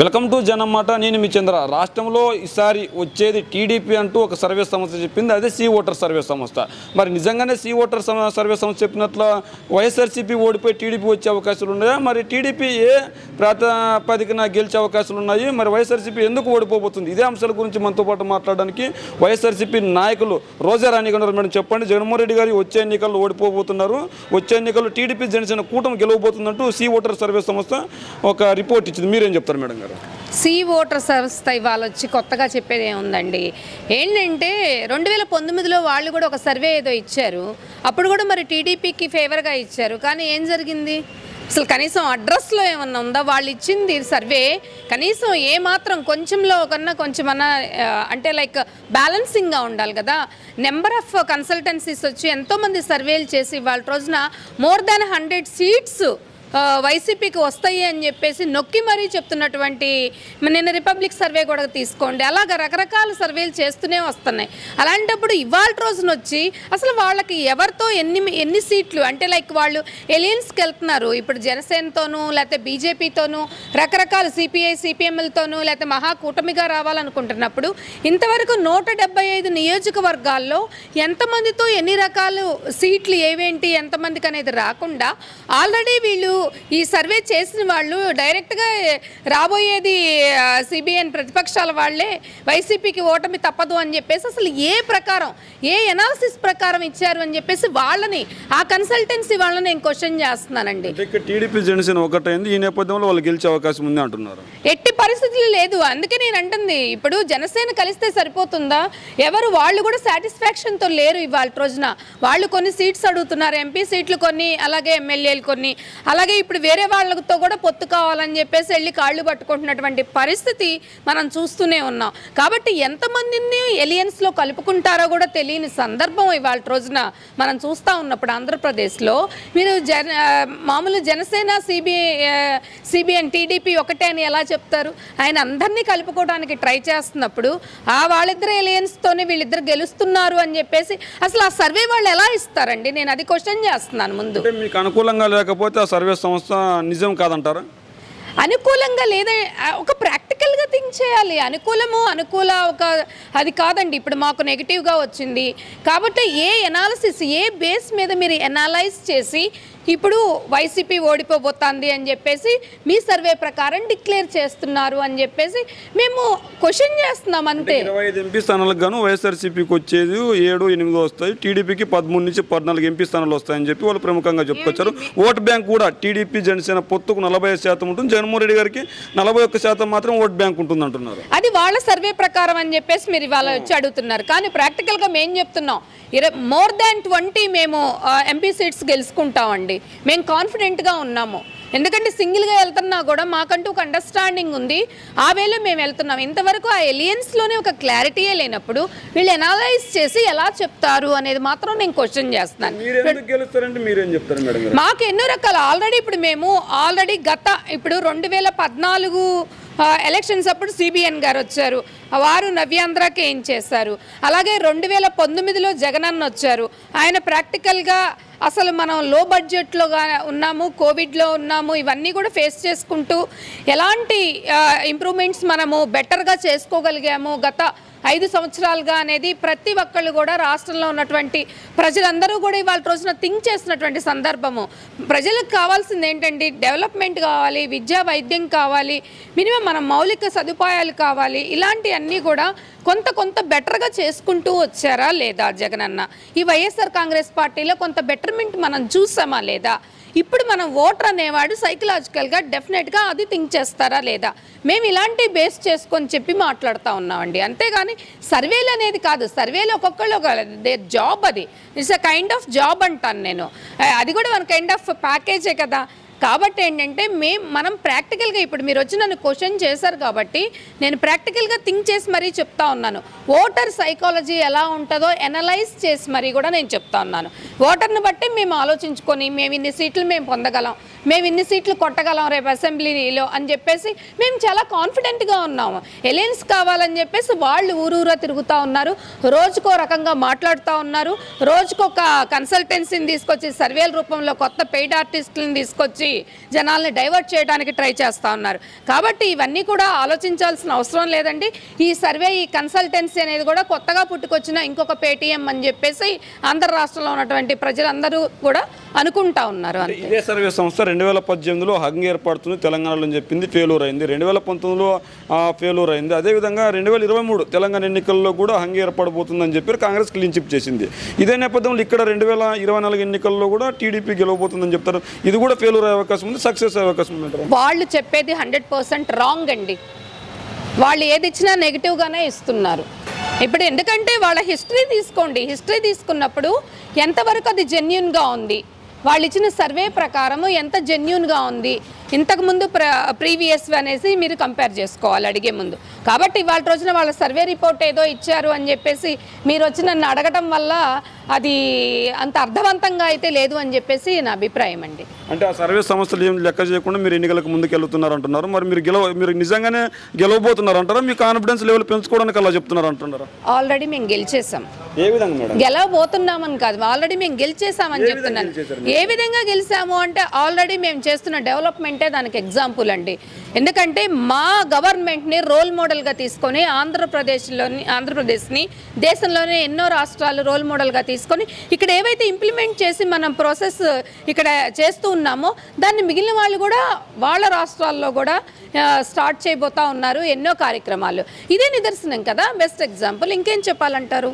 Welcome to జనమాట. నేను మీ చంద్ర. రాష్ట్రంలో ఈసారి వచ్చేది టీడీపీ అంటూ ఒక సర్వే సంస్థ చెప్పింది, అదే సి ఓటర్ సర్వే సంస్థ. మరి నిజంగానే సి ఓటర్ సర్వే సంస్థ చెప్పినట్లు వైఎస్ఆర్సీపీ ఓడిపోయి టీడీపీ వచ్చే అవకాశాలు ఉన్నాయా? మరి టీడీపీ ఏ ప్రాతిపదికన గెలిచే అవకాశాలు ఉన్నాయి? మరి వైఎస్ఆర్సీపీ ఎందుకు ఓడిపోబోతుంది? ఇదే అంశాల గురించి మనతో పాటు మాట్లాడడానికి వైఎస్ఆర్సీపీ నాయకులు రోజా రాణి గారు. మేడం చెప్పండి, జగన్మోహన్ రెడ్డి గారు వచ్చే ఎన్నికల్లో ఓడిపోబోతున్నారు, వచ్చే ఎన్నికల్లో టీడీపీ జనసేన కూటమి గెలవబోతుందంటూ సి ఓటర్ సర్వే సంస్థ ఒక రిపోర్ట్ ఇచ్చింది. మీరేం చెప్తారు మేడం గారు? సి ఓటర్ సంస్థ ఇవాళ వచ్చి కొత్తగా చెప్పేది ఏముందండి, ఏంటంటే 2019లో వాళ్ళు కూడా ఒక సర్వే ఏదో ఇచ్చారు. అప్పుడు కూడా మరి టీడీపీకి ఫేవర్గా ఇచ్చారు. కానీ ఏం జరిగింది? అసలు కనీసం అడ్రస్లో ఏమన్నా ఉందా? వాళ్ళు ఇచ్చింది సర్వే కనీసం ఏమాత్రం కొంచెంలో కన్నా కొంచెమన్నా అంటే లైక్ బ్యాలెన్సింగ్గా ఉండాలి కదా. నెంబర్ ఆఫ్ కన్సల్టెన్సీస్ వచ్చి ఎంతోమంది సర్వేలు చేసి వాళ్ళ రోజున మోర్ దాన్ 100 సీట్స్ వైసీపీకి వస్తాయి అని చెప్పేసి నొక్కి మరీ చెప్తున్నటువంటి నిన్న రిపబ్లిక్ సర్వే కూడా తీసుకోండి, అలాగ రకరకాల సర్వేలు చేస్తూనే వస్తున్నాయి. అలాంటప్పుడు ఇవాళ రోజున వచ్చి అసలు వాళ్ళకి ఎవరితో ఎన్ని సీట్లు అంటే లైక్ వాళ్ళు ఎలియన్స్కి వెళ్తున్నారు. ఇప్పుడు జనసేనతోనూ లేకపోతే బీజేపీతోనూ రకరకాల సిపిఐ సిపిఎంలతోనూ లేకపోతే మహాకూటమిగా రావాలనుకుంటున్నప్పుడు ఇంతవరకు 175 నియోజకవర్గాల్లో ఎంతమందితో ఎన్ని రకాల సీట్లు ఏవేంటి ఎంతమందికి అనేది రాకుండా ఆల్రెడీ వీళ్ళు ఈ సర్వే చేసిన వాళ్ళు డైరెక్ట్గా రాబోయేది సిబిఎన్ ప్రతిపక్షాల వాళ్ళే వైసీపీకి ఓటమి తప్పదు అని చెప్పేసి అసలు ఏ ప్రకారం ఏ ఎనాలిసిస్ ప్రకారం ఇచ్చారు అని చెప్పేసి వాళ్ళని ఆ కన్సల్టెన్సీ వాళ్ళని నేను క్వశ్చన్ చేస్తున్నానండి. టీడీపీ జనసేన ఒకటైంది, ఈ నేపథ్యంలో వాళ్ళు గెలిచే అవకాశం ఉంది అంటున్నారు. ఎట్టి పరిస్థితులు లేదు. అందుకే నేను అంటుంది, ఇప్పుడు జనసేన కలిస్తే సరిపోతుందా? ఎవరు వాళ్ళు కూడా సాటిస్ఫాక్షన్తో లేరు. ఇవాళ రోజున వాళ్ళు కొన్ని సీట్స్ అడుగుతున్నారు, ఎంపీ సీట్లు కొన్ని, అలాగే ఎమ్మెల్యేలు కొన్ని, అలాగే ఇప్పుడు వేరే వాళ్ళతో కూడా పొత్తు కావాలని చెప్పేసి వెళ్ళి కాళ్ళు పట్టుకుంటున్నటువంటి పరిస్థితి మనం చూస్తూనే ఉన్నాం. కాబట్టి ఎంతమందిని ఎలియన్స్లో కలుపుకుంటారో కూడా తెలియని సందర్భం ఇవాళ రోజున మనం చూస్తూ ఉన్నప్పుడు ఆంధ్రప్రదేశ్లో మీరు మామూలు జనసేన సిబిఎన్ టీడీపీ ఒకటే అని ఎలా చెప్తారు? ఆయన అందరినీ కలుపుకోవడానికి ట్రై చేస్తున్నప్పుడు వాళ్ళిద్దరు ఎలియన్స్తోనే వీళ్ళిద్దరు గెలుస్తున్నారు అని చెప్పేసి అసలు ఆ సర్వే వాళ్ళు ఎలా ఇస్తారండి? నేను అది క్వశ్చన్ చేస్తున్నాను. ముందు మీకు అనుకూలంగా లేకపోతే ఆ సర్వే సంస్థ నిజం కాదంటారా? అనుకూలంగా లేదా ఒక ప్రాక్టికల్గా థింక్ చేయాలి. అనుకూల ఒక అది కాదండి. ఇప్పుడు మాకు నెగిటివ్గా వచ్చింది కాబట్టి ఏ ఎనాలిసిస్ ఏ బేస్ మీద మీరు ఎనాలైజ్ చేసి ఇప్పుడు వైసీపీ ఓడిపోబోతుంది అని చెప్పేసి మీ సర్వే ప్రకారం డిక్లేర్ చేస్తున్నారు అని చెప్పేసి మేము క్వశ్చన్ చేస్తున్నాం అంతే. 25 ఎంపీ స్థానాలకు గాను వైఎస్ఆర్సీపీకి వచ్చేది 7-8 వస్తాయి, టీడీపీకి 13 నుంచి 14 ఎంపీ స్థానాలు వస్తాయని చెప్పి వాళ్ళు ప్రముఖంగా చెప్పుకొచ్చారు. ఓట్ బ్యాంక్ కూడా టీడీపీ జనసేన పొత్తుకు 45% ఉంటుంది, జగన్మోహన్ రెడ్డి గారికి 41% మాత్రం ఓట్ బ్యాంక్ ఉంటుంది అంటున్నారు. అది వాళ్ళ సర్వే ప్రకారం అని చెప్పేసి మీరు ఇవాళ వచ్చి అడుగుతున్నారు. కానీ ప్రాక్టికల్గా మేము చెప్తున్నాం మోర్ దాన్ 20 మేము ఎంపీ సీట్స్ గెలుచుకుంటామండి. మేము కాన్ఫిడెంట్గా ఉన్నాము. ఎందుకంటే సింగిల్గా వెళ్తున్నా కూడా మాకంటూ ఒక అండర్స్టాండింగ్ ఉంది, ఆ వేలో మేము వెళ్తున్నాం. ఇంతవరకు ఆ ఎలియన్స్లోనే ఒక క్లారిటీయే లేనప్పుడు వీళ్ళు ఎనాలైజ్ చేసి ఎలా చెప్తారు అనేది మాత్రం నేను క్వశ్చన్ చేస్తున్నాను. మాకు ఎన్నో రకాల ఆల్రెడీ ఇప్పుడు మేము ఇప్పుడు 2014 ఎలక్షన్స్ అప్పుడు సిబిఎన్ గారు వచ్చారు, వారు నవ్యాంధ్రకి ఏం చేశారు. అలాగే 2019లో జగనన్న వచ్చారు, ఆయన ప్రాక్టికల్గా అసలు మనం లో బడ్జెట్లో ఉన్నాము, కోవిడ్లో ఉన్నాము, ఇవన్నీ కూడా ఫేస్ చేసుకుంటూ ఎలాంటి ఇంప్రూవ్మెంట్స్ మనము బెటర్గా చేసుకోగలిగాము గత 5 సంవత్సరాలుగా అనేది ప్రతి ఒక్కళ్ళు కూడా రాష్ట్రంలో ఉన్నటువంటి ప్రజలందరూ కూడా ఇవాళ రోజున థింక్ చేసినటువంటి సందర్భము. ప్రజలకు కావాల్సింది ఏంటండి? డెవలప్మెంట్ కావాలి, విద్యా వైద్యం కావాలి, మినిమం మనం మౌలిక సదుపాయాలు కావాలి. ఇలాంటివన్నీ కూడా కొంత బెటర్గా చేసుకుంటూ వచ్చారా లేదా జగనన్న? ఈ వైఎస్ఆర్ కాంగ్రెస్ పార్టీలో కొంత బెటర్మెంట్ మనం చూసామా లేదా? ఇప్పుడు మనం ఓటర్ అనేవాడు సైకలాజికల్గా డెఫినెట్గా అది థింక్ చేస్తారా లేదా? మేము ఇలాంటి బేస్ చేసుకొని చెప్పి మాట్లాడుతూ ఉన్నామండి. అంతేగాని సర్వేలు అనేది కాదు. సర్వేలు ఒక్కొక్కళ్ళు జాబ్, అది it's a kind of job అంటాను నేను. అది కూడా వన్ కైండ్ ఆఫ్ ప్యాకేజే కదా. కాబట్టి ఏంటంటే మనం ప్రాక్టికల్గా ఇప్పుడు మీరు వచ్చి నన్ను క్వశ్చన్ చేశారు కాబట్టి నేను ప్రాక్టికల్గా థింక్ చేసి మరీ చెప్తా ఉన్నాను. ఓటర్ సైకాలజీ ఎలా ఉంటుందో ఎనలైజ్ చేసి మరీ కూడా నేను చెప్తా ఉన్నాను. ఓటర్ని బట్టి మేము ఆలోచించుకొని మేము ఇన్ని సీట్లు మేము పొందగలం, మేము ఇన్ని సీట్లు కొట్టగలం రేపు అసెంబ్లీలో అని చెప్పేసి మేము చాలా కాన్ఫిడెంట్గా ఉన్నాము. ఎలయన్స్ కావాలని చెప్పేసి వాళ్ళు ఊరూరా తిరుగుతూ ఉన్నారు, రోజుకో రకంగా మాట్లాడుతూ ఉన్నారు, రోజుకొక కన్సల్టెన్సీని తీసుకొచ్చి సర్వేల రూపంలో కొత్త పెయిడ్ ఆర్టిస్టులను తీసుకొచ్చి జనాల్ని డైవర్ట్ చేయడానికి ట్రై చేస్తూ ఉన్నారు. కాబట్టి ఇవన్నీ కూడా ఆలోచించాల్సిన అవసరం లేదండి. ఈ సర్వే, ఈ కన్సల్టెన్సీ అనేది కూడా కొత్తగా పుట్టుకొచ్చిన ఇంకొక పేటీఎం అని చెప్పేసి ఆంధ్ర రాష్ట్రంలో ఉన్నటువంటి ప్రజలందరూ కూడా అనుకుంటా ఉన్నారు. ఇదే సర్వే సంస్థ 2018లో హంగ్ ఏర్పడుతుంది తెలంగాణలో అని చెప్పింది, ఫెయిల్యూర్ అయింది. 2019లో ఫెయిల్యూర్ అయింది. అదేవిధంగా 2023 తెలంగాణ ఎన్నికల్లో కూడా హంగ్ ఏర్పడబోతుందని చెప్పి కాంగ్రెస్ క్లీన్ చిప్ చేసింది. ఇదే నేపథ్యంలో ఇక్కడ 2024 ఎన్నికల్లో కూడా టీడీపీ గెలవబోతుందని చెప్తారు. ఇది కూడా ఫెయిల్యూర్ అయ్యే అవకాశం ఉంది, సక్సెస్ అయ్యే అవకాశం ఉంది. వాళ్ళు చెప్పేది 100% రాంగ్ అండి. వాళ్ళు ఏది ఇచ్చినా నెగిటివ్గానే ఇస్తున్నారు. ఇప్పుడు ఎందుకంటే వాళ్ళ హిస్టరీ తీసుకోండి, హిస్టరీ తీసుకున్నప్పుడు ఎంతవరకు అది జెన్యున్గా ఉంది, వాళ్ళు ఇచ్చిన సర్వే ప్రకారము ఎంత జెన్యున్గా ఉంది, ఇంతకుముందు ప్రీవియస్ అనేసి మీరు కంపేర్ చేసుకోవాలి అడిగే ముందు. కాబట్టి వాళ్ళ రోజున వాళ్ళ సర్వే రిపోర్ట్ ఏదో ఇచ్చారు అని చెప్పేసి మీరు వచ్చి నన్ను అడగటం వల్ల అది అంత అర్థవంతంగా అయితే లేదు అని చెప్పేసి నా అభిప్రాయం అండి. అంటే ఆ సర్వే సంస్థలు ఏం లెక్క చేయకుండా మీరు ఎన్నికలకు ముందుకు వెళ్తున్నారు అంటున్నారు. మరి మీరు నిజంగానే గెలవబోతున్నారు అంటారా? మీ కాన్ఫిడెన్స్ లెవెల్ పెంచుకోవడానికి అలా చెప్తున్నారు అంటున్నారా? ఆల్రెడీ మేము గెలిచేసాం. ఏ విధంగా మేడం? గెలవబోతున్నామని కాదు, ఆల్రెడీ మేము గెలిచేసామని చెప్తున్నాను. ఏ విధంగా గెలిచాము అంటే ఆల్రెడీ మేము చేస్తున్న డెవలప్మెంటే దానికి ఎగ్జాంపుల్ అండి. ఎందుకంటే మా గవర్నమెంట్ని రోల్ మోడల్గా తీసుకొని ఆంధ్రప్రదేశ్ని దేశంలోనే ఎన్నో రాష్ట్రాలు రోల్ మోడల్గా తీసుకొని ఇక్కడ ఏవైతే ఇంప్లిమెంట్ చేసి మనం ప్రాసెస్ ఇక్కడ చేస్తూ ఉన్నామో దాన్ని మిగిలిన వాళ్ళు కూడా వాళ్ళ రాష్ట్రాల్లో కూడా స్టార్ట్ చేయబోతా ఉన్నారు ఎన్నో కార్యక్రమాలు. ఇదే నిదర్శనం కదా, బెస్ట్ ఎగ్జాంపుల్. ఇంకేం చెప్పాలంటారు?